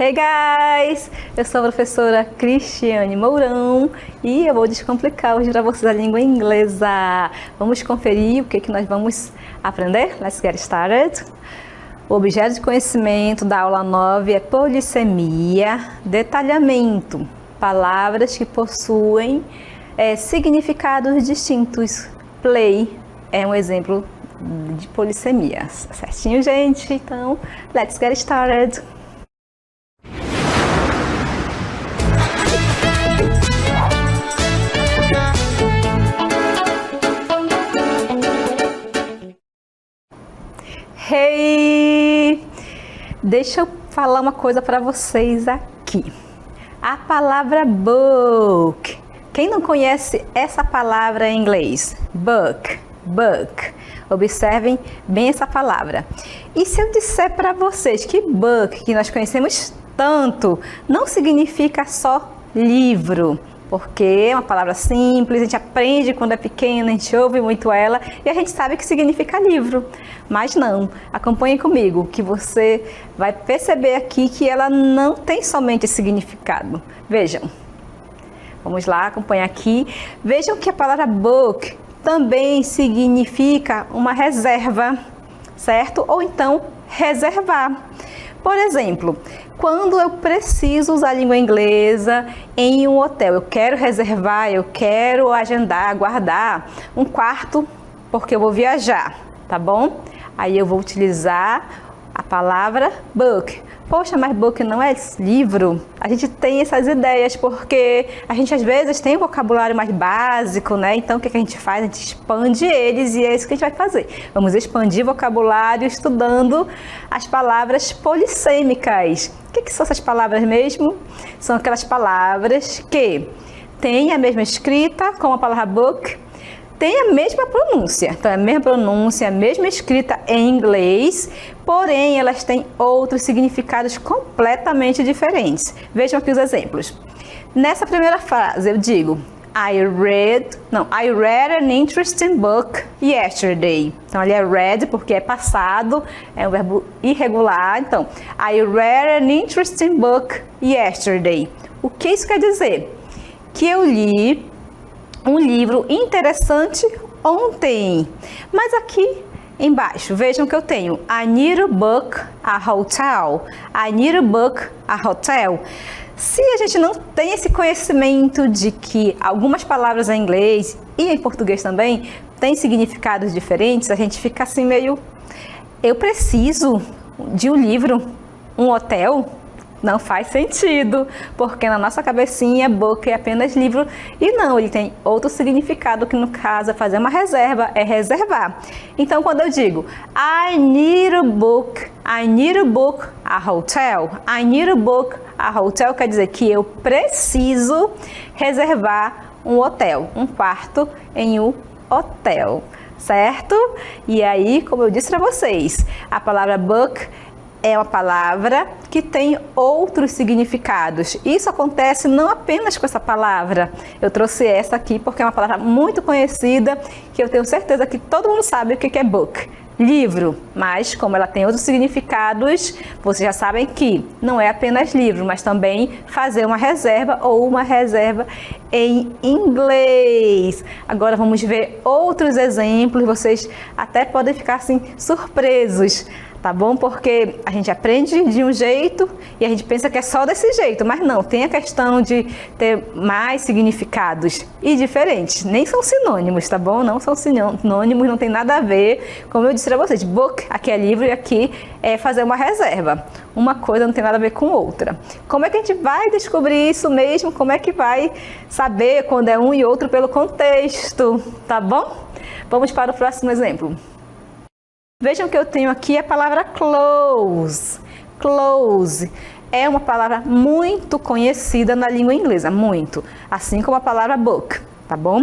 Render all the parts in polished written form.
Hey guys! Eu sou a professora Cristiane Mourão e eu vou descomplicar hoje para vocês a língua inglesa. Vamos conferir o que nós vamos aprender? Let's get started! O objeto de conhecimento da aula 9 é polissemia, detalhamento, palavras que possuem significados distintos. Play é um exemplo de polissemia, certinho, gente? Então, let's get started! Hey! Deixa eu falar uma coisa para vocês aqui. A palavra book. Quem não conhece essa palavra em inglês? Book. Observem bem essa palavra. E se eu disser para vocês que book, que nós conhecemos tanto, não significa só livro? Porque é uma palavra simples, a gente aprende quando é pequena, a gente ouve muito ela e a gente sabe que significa livro. Mas não, acompanhe comigo que você vai perceber aqui que ela não tem somente esse significado. Vejam, vamos lá, acompanhar aqui. Vejam que a palavra book também significa uma reserva, certo? Ou então reservar. Por exemplo, quando eu preciso usar a língua inglesa em um hotel, eu quero reservar, eu quero agendar, guardar um quarto porque eu vou viajar, tá bom? Aí eu vou utilizar a palavra book. Poxa, mas book não é livro? A gente tem essas ideias porque a gente às vezes tem um vocabulário mais básico, né? Então o que a gente faz? A gente expande eles e é isso que a gente vai fazer. Vamos expandir vocabulário estudando as palavras polissêmicas. O que são essas palavras mesmo? São aquelas palavras que têm a mesma escrita como a palavra book, tem a mesma pronúncia, então é a mesma pronúncia, a mesma escrita em inglês, porém elas têm outros significados completamente diferentes. Vejam aqui os exemplos. Nessa primeira frase eu digo I read an interesting book yesterday. Então ali é read porque é passado, é um verbo irregular. Então, I read an interesting book yesterday. O que isso quer dizer? Que eu li um livro interessante ontem. Mas aqui embaixo, vejam que eu tenho I need to book a hotel. I need to book a hotel. Se a gente não tem esse conhecimento de que algumas palavras em inglês e em português também têm significados diferentes, a gente fica assim meio... Eu preciso de um livro, um hotel? Não faz sentido, porque na nossa cabecinha, book é apenas livro e não, ele tem outro significado que no caso é fazer uma reserva, é reservar. Então quando eu digo I need to book a hotel, I need to book a hotel quer dizer que eu preciso reservar um hotel, um quarto em um hotel, certo? E aí, como eu disse para vocês, a palavra book é uma palavra que tem outros significados. Isso acontece não apenas com essa palavra. Eu trouxe essa aqui porque é uma palavra muito conhecida, que eu tenho certeza que todo mundo sabe o que é book. Livro, mas como ela tem outros significados, vocês já sabem que não é apenas livro, mas também fazer uma reserva ou uma reserva em inglês. Agora vamos ver outros exemplos, vocês até podem ficar assim surpresos. Tá bom? Porque a gente aprende de um jeito e a gente pensa que é só desse jeito, mas não, tem a questão de ter mais significados e diferentes. Nem são sinônimos, tá bom? Não são sinônimos, não tem nada a ver. Como eu disse para vocês, book, aqui é livro e aqui é fazer uma reserva. Uma coisa não tem nada a ver com outra. Como é que a gente vai descobrir isso mesmo? Como é que vai saber quando é um e outro pelo contexto? Tá bom? Vamos para o próximo exemplo. Vejam que eu tenho aqui a palavra close. Close é uma palavra muito conhecida na língua inglesa, muito. Assim como a palavra book, tá bom?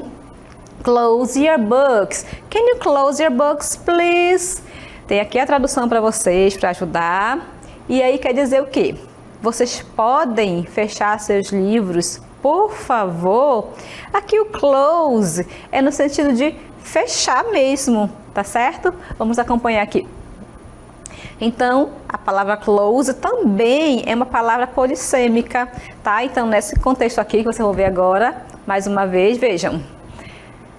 Close your books. Can you close your books, please? Tem aqui a tradução para vocês, para ajudar. E aí quer dizer o quê? Vocês podem fechar seus livros, por favor? Aqui o close é no sentido de fechar mesmo, tá certo? Vamos acompanhar aqui. Então, a palavra close também é uma palavra polissêmica, tá? Então, nesse contexto aqui que você vai ver agora, mais uma vez, vejam,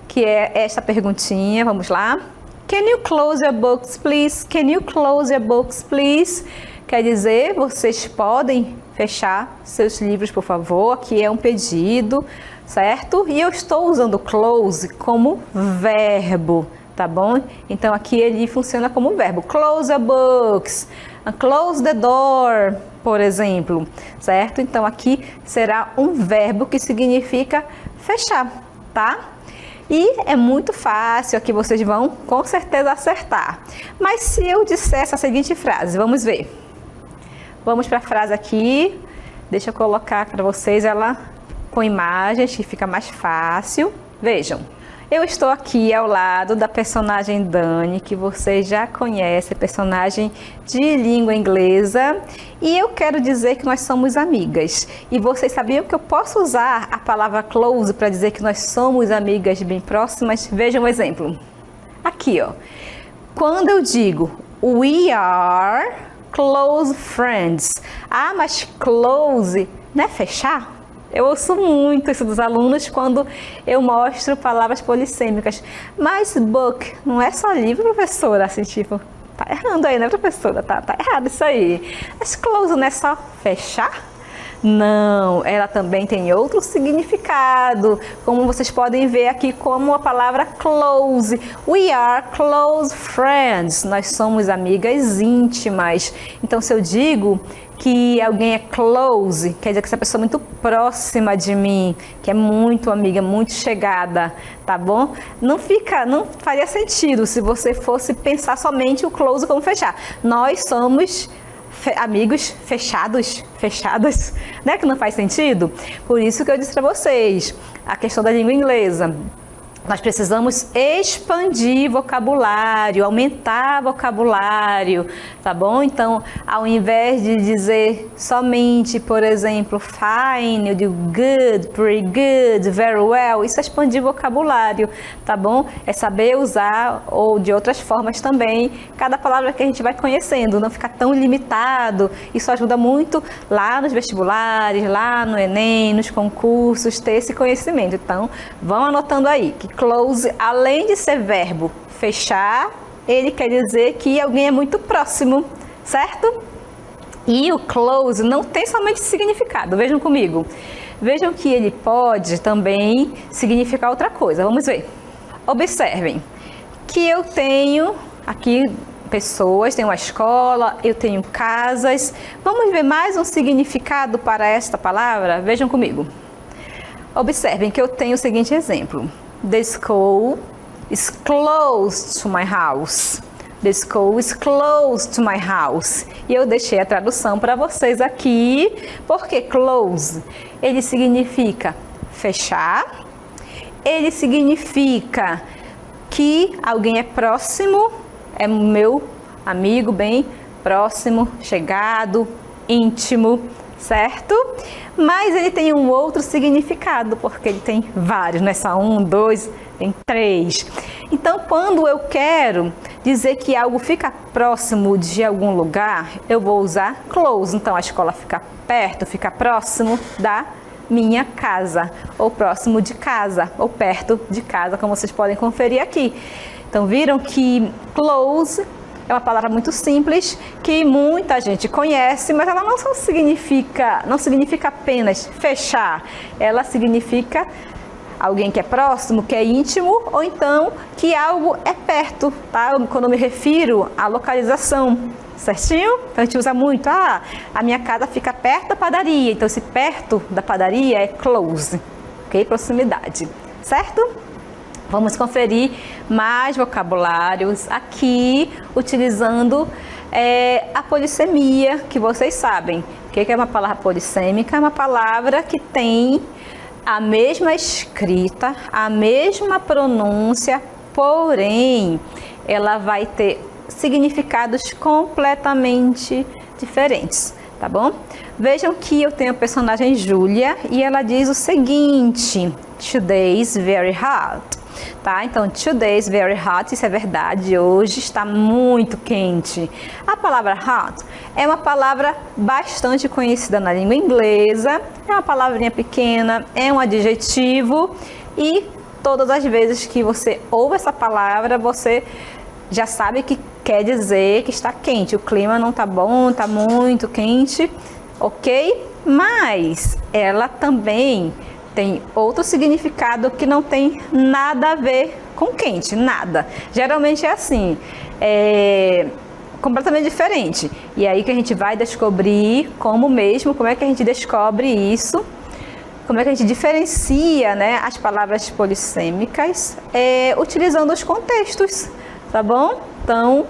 que é esta perguntinha, vamos lá. Can you close your books, please? Can you close your books, please? Quer dizer, vocês podem fechar seus livros, por favor? Aqui é um pedido, certo? E eu estou usando close como verbo, tá bom? Então aqui ele funciona como verbo. Close your books, close the door, por exemplo, certo? Então aqui será um verbo que significa fechar, tá? E é muito fácil, aqui vocês vão com certeza acertar. Mas se eu dissesse a seguinte frase, vamos ver. Vamos para a frase aqui, deixa eu colocar para vocês ela com imagens que fica mais fácil. Vejam, eu estou aqui ao lado da personagem Dani, que vocês já conhecem, personagem de língua inglesa, e eu quero dizer que nós somos amigas. E vocês sabiam que eu posso usar a palavra close para dizer que nós somos amigas bem próximas? Vejam um exemplo. Aqui, ó. Quando eu digo we are close friends. Ah, mas close não é fechar? Eu ouço muito isso dos alunos quando eu mostro palavras polissêmicas. Mas book não é só livro, professora? Assim, tipo, tá errando aí, né, professora? Tá errado isso aí. Mas close não é só fechar? Não, ela também tem outro significado, como vocês podem ver aqui como a palavra close. We are close friends, nós somos amigas íntimas. Então, se eu digo que alguém é close, quer dizer que essa pessoa é muito próxima de mim, que é muito amiga, muito chegada, tá bom? Não faria sentido se você fosse pensar somente o close como fechar. Nós somos amigos fechados, né? Que não faz sentido. Por isso que eu disse para vocês, a questão da língua inglesa. Nós precisamos expandir vocabulário, aumentar vocabulário, tá bom? Então, ao invés de dizer somente, por exemplo, fine, eu digo good, pretty good, very well, isso é expandir vocabulário, tá bom? É saber usar, ou de outras formas também, cada palavra que a gente vai conhecendo, não ficar tão limitado. Isso ajuda muito lá nos vestibulares, lá no Enem, nos concursos, ter esse conhecimento. Então, vão anotando aí que close, além de ser verbo fechar, ele quer dizer que alguém é muito próximo, certo? E o close não tem somente significado, vejam comigo. Vejam que ele pode também significar outra coisa, vamos ver. Observem que eu tenho aqui pessoas, tenho uma escola, eu tenho casas. Vamos ver mais um significado para esta palavra? Vejam comigo. Observem que eu tenho o seguinte exemplo. The school is close to my house. The school is close to my house. E eu deixei a tradução para vocês aqui, porque close, ele significa fechar, ele significa que alguém é próximo, é meu amigo bem próximo, chegado, íntimo, certo? Mas ele tem um outro significado, porque ele tem vários, não é só um, dois, tem três. Então, quando eu quero dizer que algo fica próximo de algum lugar, eu vou usar close. Então, a escola fica perto, fica próximo da minha casa, ou próximo de casa, ou perto de casa, como vocês podem conferir aqui. Então, viram que close é uma palavra muito simples, que muita gente conhece, mas ela não significa apenas fechar. Ela significa alguém que é próximo, que é íntimo, ou então que algo é perto, tá? Quando eu me refiro à localização, certinho? Então a gente usa muito, a minha casa fica perto da padaria, então esse perto da padaria é close, ok? Proximidade, certo? Vamos conferir mais vocabulários aqui, utilizando a polissemia, que vocês sabem. O que é uma palavra polissêmica? É uma palavra que tem a mesma escrita, a mesma pronúncia, porém, ela vai ter significados completamente diferentes, tá bom? Vejam que eu tenho a personagem Júlia e ela diz o seguinte: Today's very hard. tá? Então, today is very hot, isso é verdade, hoje está muito quente. A palavra hot é uma palavra bastante conhecida na língua inglesa, é uma palavrinha pequena, é um adjetivo e todas as vezes que você ouve essa palavra, você já sabe que quer dizer que está quente, o clima não tá bom, tá muito quente, ok? Mas ela também tem outro significado que não tem nada a ver com quente, nada. Geralmente é assim, completamente diferente. E aí que a gente vai descobrir como é que a gente descobre isso, como é que a gente diferencia, né, as palavras polissêmicas utilizando os contextos, tá bom? Então,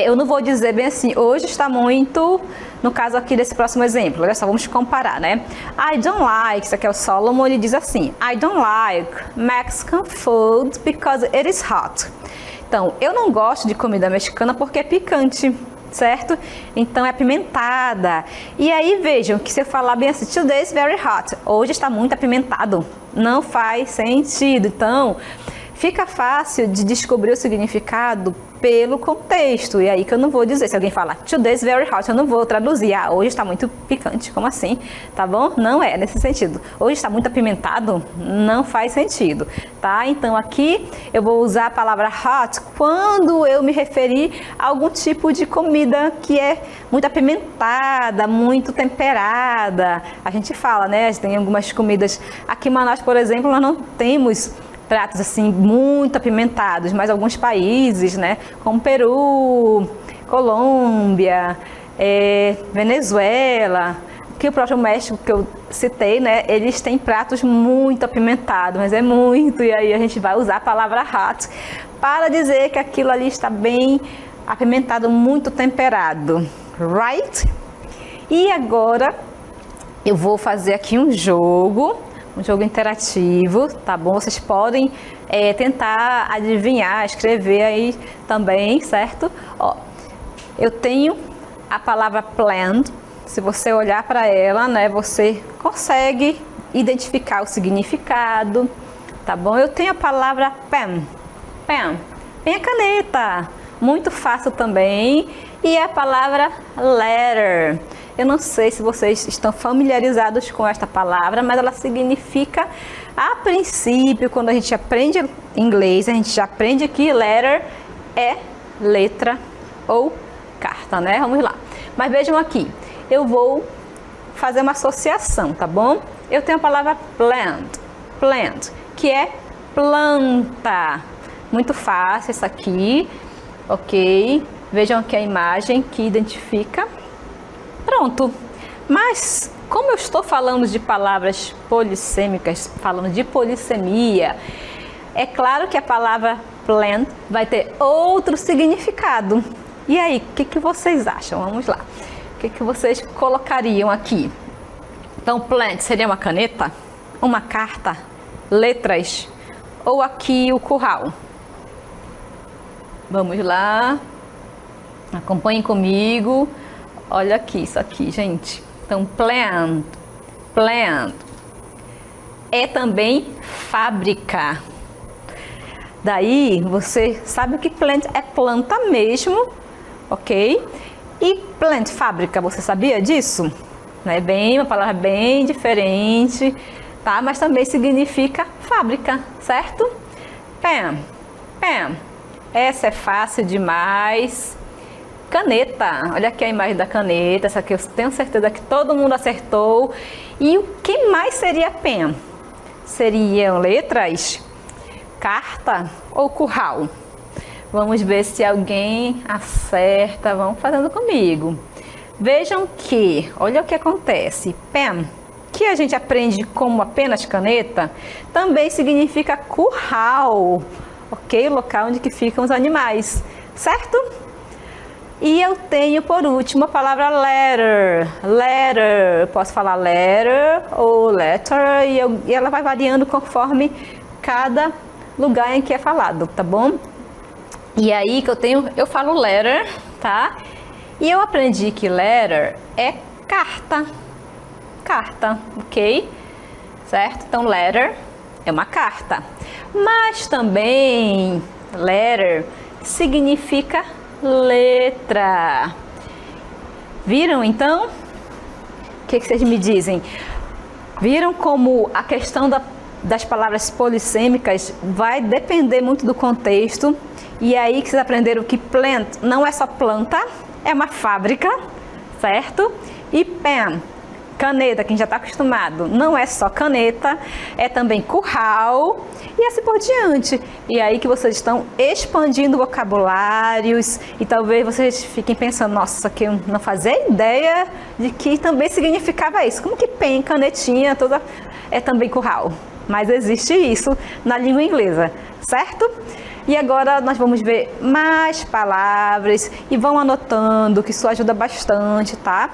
eu não vou dizer bem assim, hoje está muito, no caso aqui desse próximo exemplo, olha só, vamos comparar, né? I don't like, isso aqui é o Solomon, ele diz assim, I don't like Mexican food because it is hot. Então, eu não gosto de comida mexicana porque é picante, certo? Então, é apimentada. E aí, vejam que se eu falar bem assim, today is very hot, hoje está muito apimentado, não faz sentido. Então, fica fácil de descobrir o significado pelo contexto. E aí que eu não vou dizer, se alguém falar today is very hot, eu não vou traduzir, hoje está muito picante, como assim? Tá bom? Não é nesse sentido. Hoje está muito apimentado, não faz sentido, tá? Então aqui eu vou usar a palavra hot quando eu me referir a algum tipo de comida que é muito apimentada, muito temperada. A gente fala, né? Tem algumas comidas, aqui em Manaus, por exemplo, nós não temos pratos assim muito apimentados, mas alguns países, né, como Peru, Colômbia, Venezuela, que o próprio México que eu citei, né, eles têm pratos muito apimentados, mas é muito, e aí a gente vai usar a palavra hot para dizer que aquilo ali está bem apimentado, muito temperado, right? E agora eu vou fazer aqui um jogo interativo, tá bom? Vocês podem tentar adivinhar, escrever aí também, certo? Ó, eu tenho a palavra plant, se você olhar para ela, né, você consegue identificar o significado, tá bom? Eu tenho a palavra pen, pen é caneta, muito fácil também, e a palavra letter. Eu não sei se vocês estão familiarizados com esta palavra, mas ela significa, a princípio, quando a gente aprende inglês, a gente já aprende que letter é letra ou carta, né? Vamos lá. Mas vejam aqui, eu vou fazer uma associação, tá bom? Eu tenho a palavra plant, que é planta. Muito fácil essa aqui, ok? Vejam aqui a imagem que identifica. Pronto, mas como eu estou falando de palavras polissêmicas, falando de polissemia, é claro que a palavra plant vai ter outro significado. E aí, o que vocês acham? Vamos lá. O que vocês colocariam aqui? Então, plant seria uma caneta, uma carta, letras ou aqui o curral? Vamos lá, acompanhem comigo. Olha aqui, isso aqui, gente. Então, plant é também fábrica. Daí, você sabe que plant é planta mesmo, ok? E plant, fábrica, você sabia disso? É bem, uma palavra bem diferente, tá? Mas também significa fábrica, certo? Pen. Essa é fácil demais. Caneta, olha aqui a imagem da caneta, essa aqui eu tenho certeza que todo mundo acertou. E o que mais seria pen? Seriam letras, carta ou curral? Vamos ver se alguém acerta, vão fazendo comigo. Vejam que, olha o que acontece, pen, que a gente aprende como apenas caneta, também significa curral, ok? Local onde que ficam os animais, certo? E eu tenho, por último, a palavra letter. Eu posso falar letter ou letter e ela vai variando conforme cada lugar em que é falado, tá bom? E aí que eu falo letter, tá? E eu aprendi que letter é carta, ok? Certo? Então, letter é uma carta. Mas também letter significa letra. Viram então? O que vocês me dizem? Viram como a questão das palavras polissêmicas vai depender muito do contexto? E aí que vocês aprenderam que plant não é só planta, é uma fábrica, certo? E pen, caneta, quem já está acostumado, não é só caneta, é também curral e assim por diante. E aí que vocês estão expandindo vocabulários e talvez vocês fiquem pensando, nossa, isso aqui eu não fazia ideia de que também significava isso. Como que pen, canetinha, toda é também curral? Mas existe isso na língua inglesa, certo? E agora nós vamos ver mais palavras e vão anotando, que isso ajuda bastante, tá?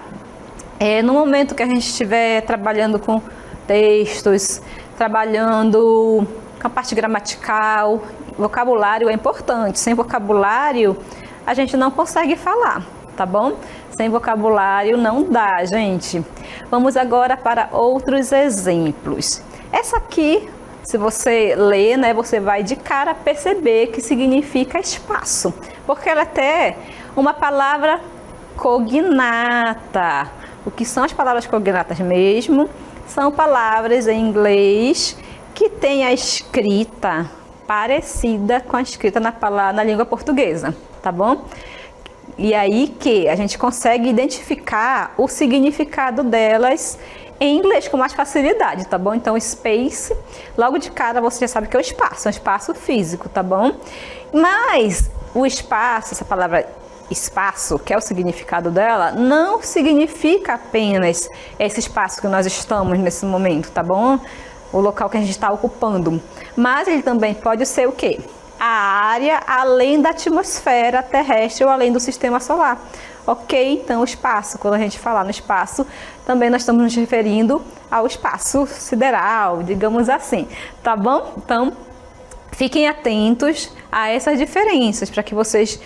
No momento que a gente estiver trabalhando com textos, trabalhando com a parte gramatical, vocabulário é importante. Sem vocabulário, a gente não consegue falar, tá bom? Sem vocabulário não dá, gente. Vamos agora para outros exemplos. Essa aqui, se você ler, né, você vai de cara perceber que significa espaço, porque ela é até uma palavra cognata. O que são as palavras cognatas mesmo? São palavras em inglês que têm a escrita parecida com a escrita na língua portuguesa, tá bom? E aí que a gente consegue identificar o significado delas em inglês com mais facilidade, tá bom? Então, space, logo de cara você já sabe que é um espaço físico, tá bom? Mas o espaço, essa palavra espaço, que é o significado dela, não significa apenas esse espaço que nós estamos nesse momento, tá bom? O local que a gente está ocupando. Mas ele também pode ser o quê? A área além da atmosfera terrestre ou além do sistema solar. Ok? Então, o espaço, quando a gente falar no espaço, também nós estamos nos referindo ao espaço sideral, digamos assim, tá bom? Então, fiquem atentos a essas diferenças, para que vocês,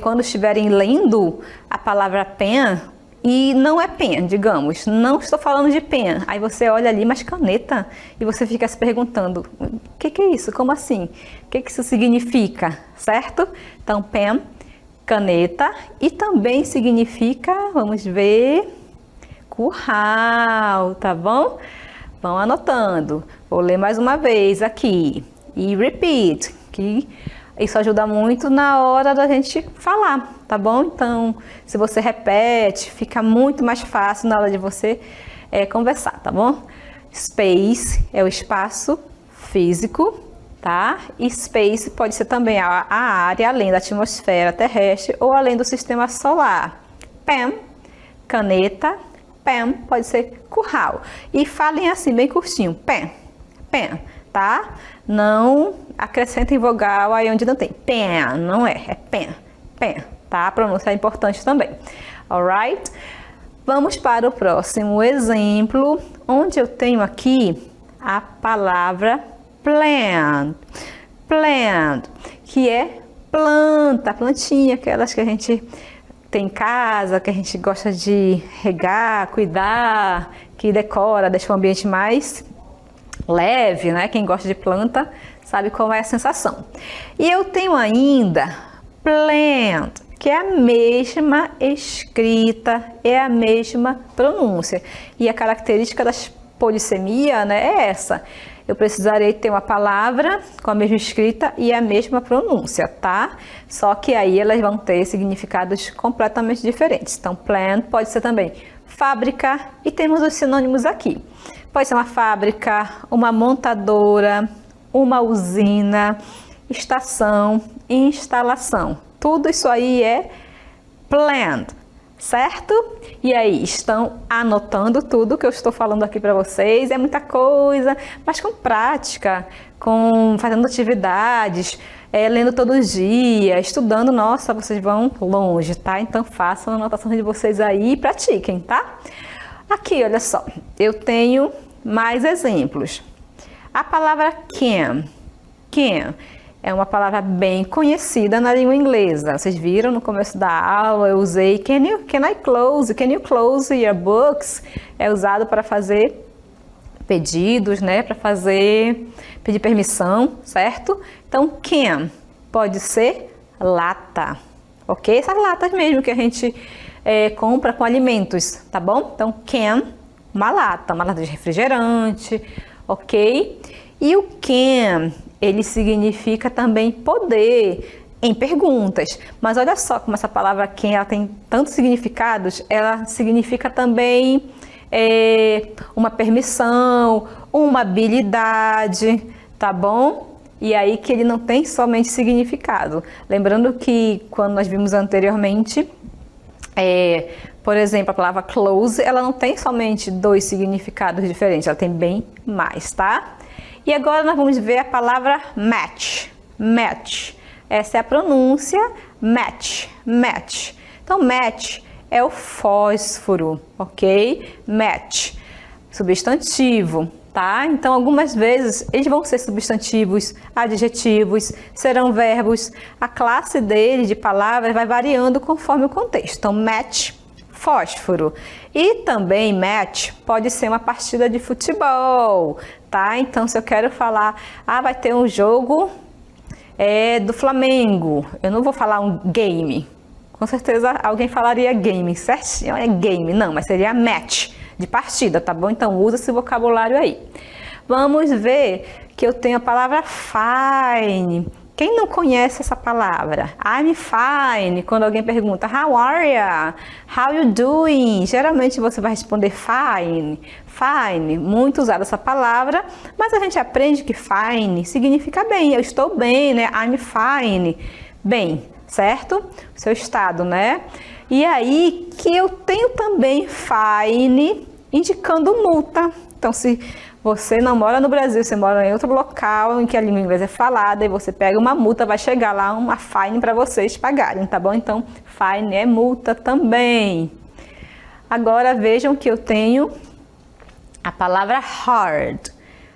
quando estiverem lendo a palavra pen, e não é pen, digamos, não estou falando de pen, aí você olha ali, mas caneta, e você fica se perguntando, o que é isso? Como assim? O que isso significa? Certo? Então, pen, caneta, e também significa, vamos ver, curral, tá bom? Vão anotando. Vou ler mais uma vez aqui. E repeat, que isso ajuda muito na hora da gente falar, tá bom? Então, se você repete, fica muito mais fácil na hora de você conversar, tá bom? Space é o espaço físico, tá? E space pode ser também a área além da atmosfera terrestre ou além do sistema solar. Pen, caneta, pen pode ser curral. E falem assim, bem curtinho, pen, pen, tá? Não acrescentem vogal aí onde não tem. Pen, não é pen, pen, tá? A pronúncia é importante também. Alright? Vamos para o próximo exemplo, onde eu tenho aqui a palavra plant. Plant, que é planta, plantinha, aquelas que a gente tem em casa, que a gente gosta de regar, cuidar, que decora, deixa o ambiente mais leve, né? Quem gosta de planta sabe qual é a sensação. E eu tenho ainda plant, que é a mesma escrita, é a mesma pronúncia. E a característica da polissemia, né, é essa. Eu precisarei ter uma palavra com a mesma escrita e a mesma pronúncia, tá? Só que aí elas vão ter significados completamente diferentes. Então, plant pode ser também fábrica, e temos os sinônimos aqui. Pode ser uma fábrica, uma montadora, uma usina, estação, instalação. Tudo isso aí é plant, certo? E aí, estão anotando tudo que eu estou falando aqui para vocês? É muita coisa, mas com prática, fazendo atividades, lendo todo dia, estudando, nossa, vocês vão longe, tá? Então, façam a anotação de vocês aí e pratiquem, tá? Aqui, olha só, eu tenho mais exemplos. A palavra can é uma palavra bem conhecida na língua inglesa. Vocês viram no começo da aula, eu usei can you close your books? É usado para fazer pedidos, né, para pedir permissão, certo? Então, can pode ser lata, ok? Essas latas mesmo que a gente compra com alimentos, tá bom? Então, can, uma lata de refrigerante, ok? E o can, ele significa também poder em perguntas, mas olha só como essa palavra can, ela tem tantos significados, ela significa também uma permissão, uma habilidade, tá bom? E aí que ele não tem somente significado. Lembrando que quando nós vimos anteriormente, por exemplo, a palavra close, ela não tem somente 2 significados diferentes, ela tem bem mais, tá? E agora nós vamos ver a palavra match. Match. Essa é a pronúncia match. Match. Então, match é o fósforo, ok? Match. Substantivo, tá? Então, algumas vezes eles vão ser substantivos, adjetivos, serão verbos. A classe dele de palavras vai variando conforme o contexto. Então, match, fósforo. E também match pode ser uma partida de futebol, tá? Então, se eu quero falar, vai ter um jogo do Flamengo, eu não vou falar um game. Com certeza alguém falaria game, certinho, é game, não, mas seria match, de partida, tá bom? Então usa esse vocabulário aí. Vamos ver que eu tenho a palavra fine. Quem não conhece essa palavra? I'm fine. Quando alguém pergunta, how are you? How you doing? Geralmente você vai responder fine. Fine, muito usada essa palavra, mas a gente aprende que fine significa bem. Eu estou bem, né? I'm fine. Bem, certo? Seu estado, né? E aí que eu tenho também fine indicando multa. Então, se você não mora no Brasil, você mora em outro local em que a língua inglesa é falada e você pega uma multa, vai chegar lá uma fine para vocês pagarem, tá bom? Então, fine é multa também. Agora vejam que eu tenho a palavra hard.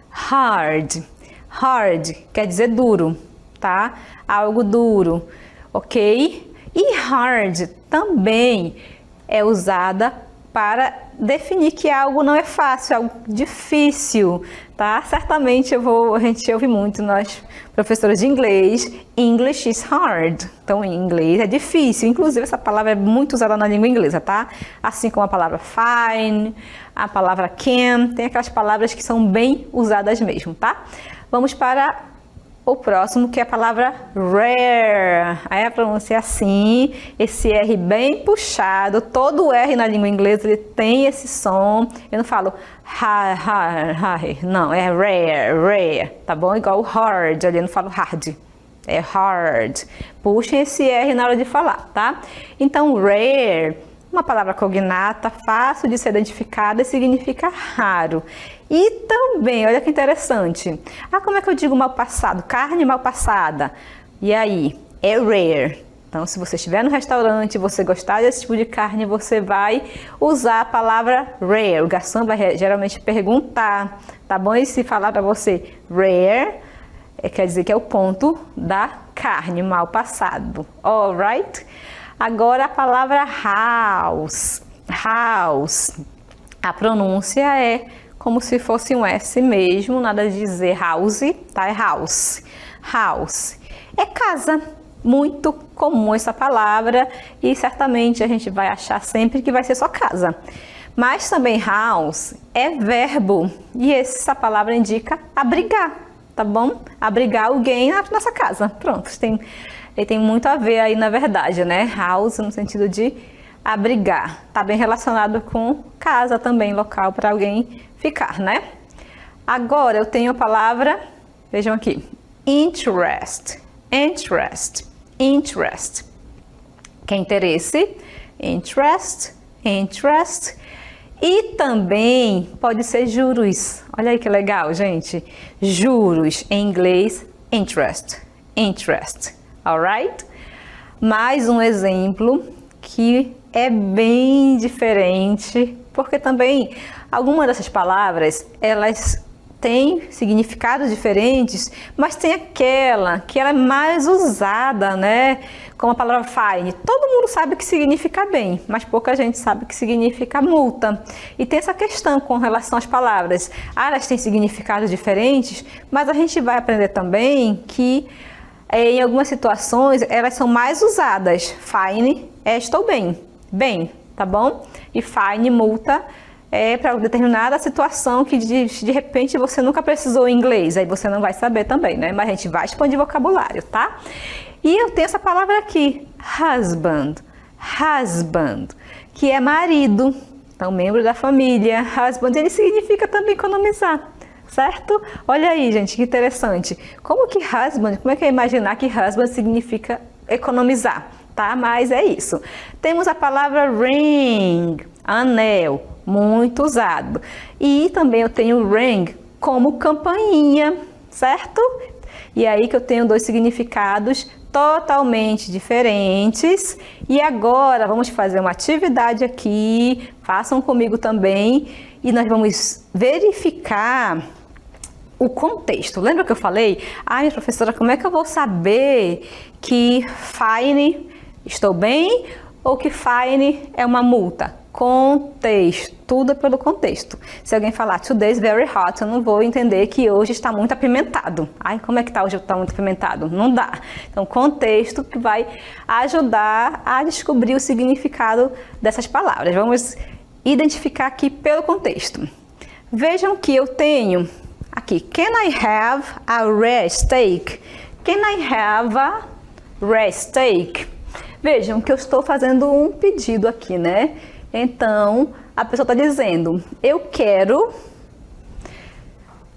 Hard. Hard quer dizer duro, tá? Algo duro, ok? E hard também é usada para definir que algo não é fácil, algo difícil, tá? Certamente a gente ouve muito, nós professores de inglês, English is hard. Então, em inglês é difícil. Inclusive, essa palavra é muito usada na língua inglesa, tá? Assim como a palavra fine, a palavra can, tem aquelas palavras que são bem usadas mesmo, tá? Vamos para o próximo, que é a palavra rare. Aí a pronúncia é assim, esse R bem puxado. Todo R na língua inglesa ele tem esse som. Eu não falo não, é rare, tá bom? Igual hard, ali eu não falo hard, é hard. Puxem esse R na hora de falar, tá? Então, rare, uma palavra cognata, fácil de ser identificada e significa raro. E também, olha que interessante. Como é que eu digo mal passado? Carne mal passada. E aí? É rare. Então, se você estiver no restaurante, você gostar desse tipo de carne, você vai usar a palavra rare. O garçom vai geralmente perguntar, tá bom? E se falar para você rare, quer dizer que é o ponto da carne mal passado. Alright? Agora a palavra house. House. A pronúncia é como se fosse um S mesmo, nada de dizer house, tá? É house. House. É casa. Muito comum essa palavra e certamente a gente vai achar sempre que vai ser só casa. Mas também house é verbo e essa palavra indica abrigar, tá bom? Abrigar alguém na nossa casa. Pronto, ele tem muito a ver aí na verdade, né? House no sentido de abrigar. Tá bem relacionado com casa também, local para alguém ficar, né? Agora eu tenho a palavra, vejam aqui, interest. Interest. Interest. Que é interesse. Interest. Interest. E também pode ser juros. Olha aí que legal, gente. Juros em inglês, interest. Interest. Alright? Mais um exemplo que é bem diferente, porque também algumas dessas palavras, elas tem significados diferentes, mas tem aquela que ela é mais usada, né? Como a palavra fine. Todo mundo sabe o que significa bem, mas pouca gente sabe o que significa multa. E tem essa questão com relação às palavras. Elas têm significados diferentes, mas a gente vai aprender também que em algumas situações elas são mais usadas. Fine é estou bem, bem, tá bom? E fine, multa, é para determinada situação que de repente você nunca precisou inglês, aí você não vai saber também, né? Mas a gente vai expandir vocabulário, tá? E eu tenho essa palavra aqui, husband, husband, que é marido, então membro da família. Husband, ele significa também economizar, certo? Olha aí, gente, que interessante. Como que husband, como é que é imaginar que husband significa economizar, tá? Mas é isso. Temos a palavra ring, anel, muito usado. E também eu tenho ring como campainha, certo? E aí que eu tenho dois significados totalmente diferentes. E agora vamos fazer uma atividade aqui, façam comigo também, e nós vamos verificar o contexto. Lembra que eu falei? Ai, professora, como é que eu vou saber que fine, estou bem, ou que fine é uma multa? Contexto, tudo é pelo contexto. Se alguém falar today's very hot, eu não vou entender que hoje está muito apimentado. Ai, como é que tá hoje está muito apimentado? Não dá. Então, contexto que vai ajudar a descobrir o significado dessas palavras. Vamos identificar aqui pelo contexto. Vejam que eu tenho aqui, can I have a rare steak? Can I have a rare steak? Vejam que eu estou fazendo um pedido aqui, né? Então, a pessoa está dizendo, eu quero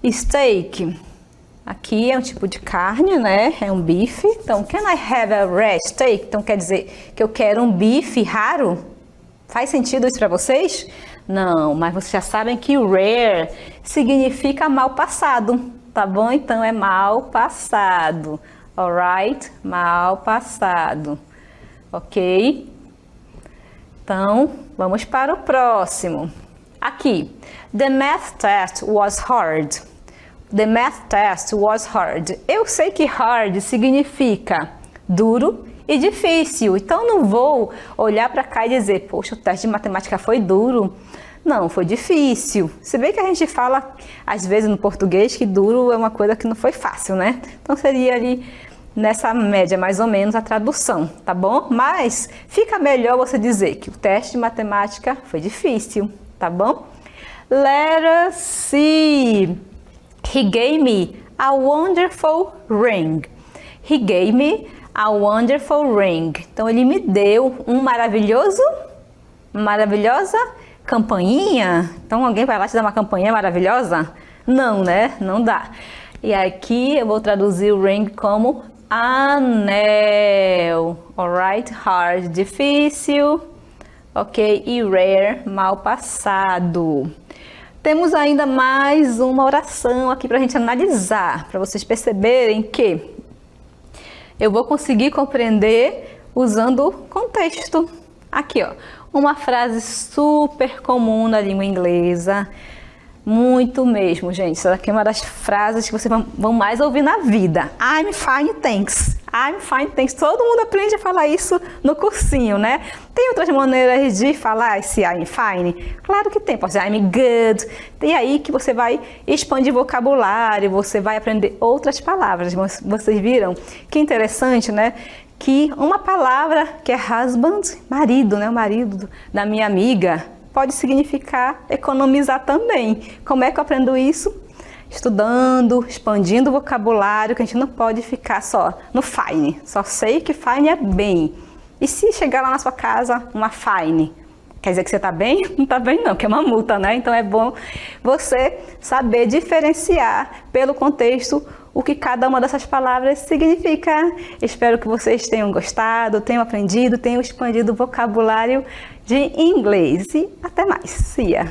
steak. Aqui é um tipo de carne, né? É um bife. Então, can I have a rare steak? Então, quer dizer que eu quero um bife raro? Faz sentido isso para vocês? Não, mas vocês já sabem que rare significa mal passado, tá bom? Então, é mal passado. Alright? Mal passado. Ok? Então, vamos para o próximo. Aqui, the math test was hard. The math test was hard. Eu sei que hard significa duro e difícil. Então, não vou olhar para cá e dizer, poxa, o teste de matemática foi duro. Não, foi difícil. Se bem que a gente fala, às vezes, no português, que duro é uma coisa que não foi fácil, né? Então, seria ali nessa média, mais ou menos, a tradução, tá bom? Mas fica melhor você dizer que o teste de matemática foi difícil, tá bom? Letter C. He gave me a wonderful ring. He gave me a wonderful ring. Então, ele me deu maravilhosa campainha. Então, alguém vai lá te dar uma campainha maravilhosa? Não, né? Não dá. E aqui eu vou traduzir o ring como anel, alright? Hard, difícil, ok? E rare, mal passado. Temos ainda mais uma oração aqui para a gente analisar, para vocês perceberem que eu vou conseguir compreender usando contexto. Aqui, ó, uma frase super comum na língua inglesa. Muito mesmo, gente. Essa aqui é uma das frases que vocês vão mais ouvir na vida. I'm fine, thanks. I'm fine, thanks. Todo mundo aprende a falar isso no cursinho, né? Tem outras maneiras de falar esse I'm fine? Claro que tem. Pode ser I'm good. E aí que você vai expandir vocabulário, você vai aprender outras palavras. Vocês viram? Que interessante, né? Que uma palavra que é husband, marido, né? O marido da minha amiga, pode significar economizar também. Como é que eu aprendo isso? Estudando, expandindo o vocabulário, que a gente não pode ficar só no fine. Só sei que fine é bem. E se chegar lá na sua casa uma fine, quer dizer que você está bem? Não está bem não, que é uma multa, né? Então é bom você saber diferenciar pelo contexto o que cada uma dessas palavras significa. Espero que vocês tenham gostado, tenham aprendido, tenham expandido o vocabulário de inglês. E até mais. See ya!